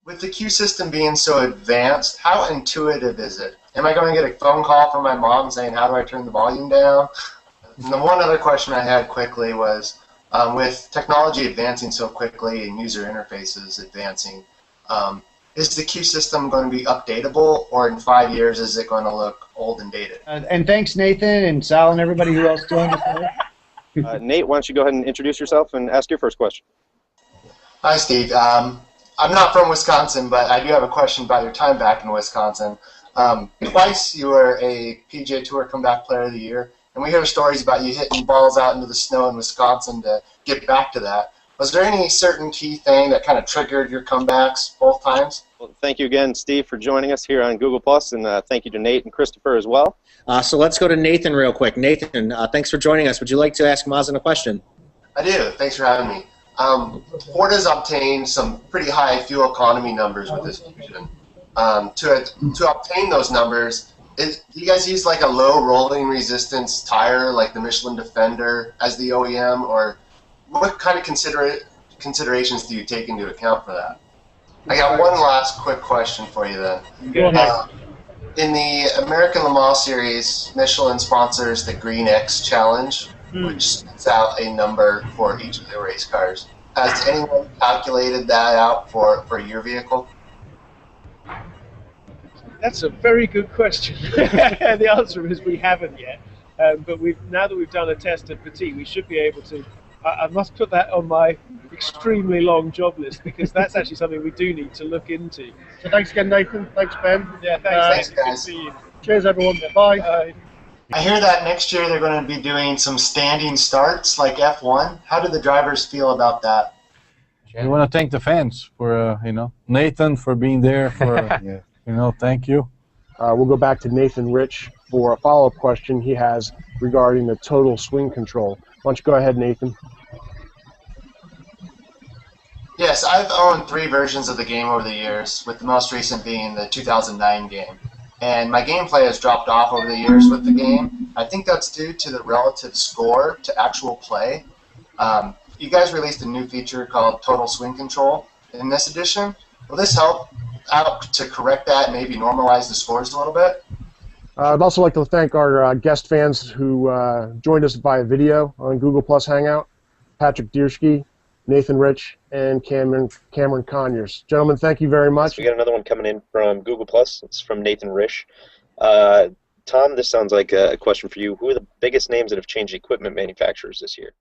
With the queue system being so advanced, how intuitive is it? Am I going to get a phone call from my mom saying, how do I turn the volume down? And the one other question I had quickly was, with technology advancing so quickly and user interfaces advancing, is the queue system going to be updatable, or in 5 years is it going to look old and dated? And thanks, Nathan and Sal and everybody who else joined us today. Nate, why don't you go ahead and introduce yourself and ask your first question. Hi, Steve. I'm not from Wisconsin, but I do have a question about your time back in Wisconsin. Twice you were a PGA Tour Comeback Player of the Year, and we hear stories about you hitting balls out into the snow in Wisconsin to get back to that. Was there any certain key thing that kind of triggered your comebacks both times? Well, thank you again, Steve, for joining us here on Google+, and thank you to Nate and Christopher as well. So let's go to Nathan real quick. Nathan, thanks for joining us. Would you like to ask Mazen a question? I do. Thanks for having me. Ford has obtained some pretty high fuel economy numbers with this Fusion. To obtain those numbers, do you guys use like a low rolling resistance tire like the Michelin Defender as the OEM, or what kind of considerations do you take into account for that? I got one last quick question for you then. In the American Le Mans Series, Michelin sponsors the Green X Challenge, which spits out a number for each of the race cars. Has anyone calculated that out for your vehicle? That's a very good question. The answer is we haven't yet. But now that we've done a test at Petit, we should be able to. I must put that on my extremely long job list, because that's actually something we do need to look into. So thanks again, Nathan. Thanks, Ben. Yeah, Thanks, Good guys. to see you. Cheers, everyone. Bye. I hear that next year they're going to be doing some standing starts like F1. How do the drivers feel about that? We want to thank the fans for, Nathan for being there. For, thank you. We'll go back to Nathan Rich for a follow-up question he has regarding the total swing control. Why don't you go ahead, Nathan? Yes, I've owned 3 versions of the game over the years, with the most recent being the 2009 game. And my gameplay has dropped off over the years with the game. I think that's due to the relative score to actual play. You guys released a new feature called Total Swing Control in this edition. Will this help out to correct that and maybe normalize the scores a little bit? I'd also like to thank our guest fans who joined us via video on Google Plus Hangout: Patrick Dierski, Nathan Rich, and Cameron Conyers. Gentlemen, thank you very much. So we got another one coming in from Google+. It's from Nathan Rich. Tom, this sounds like a question for you. Who are the biggest names that have changed equipment manufacturers this year?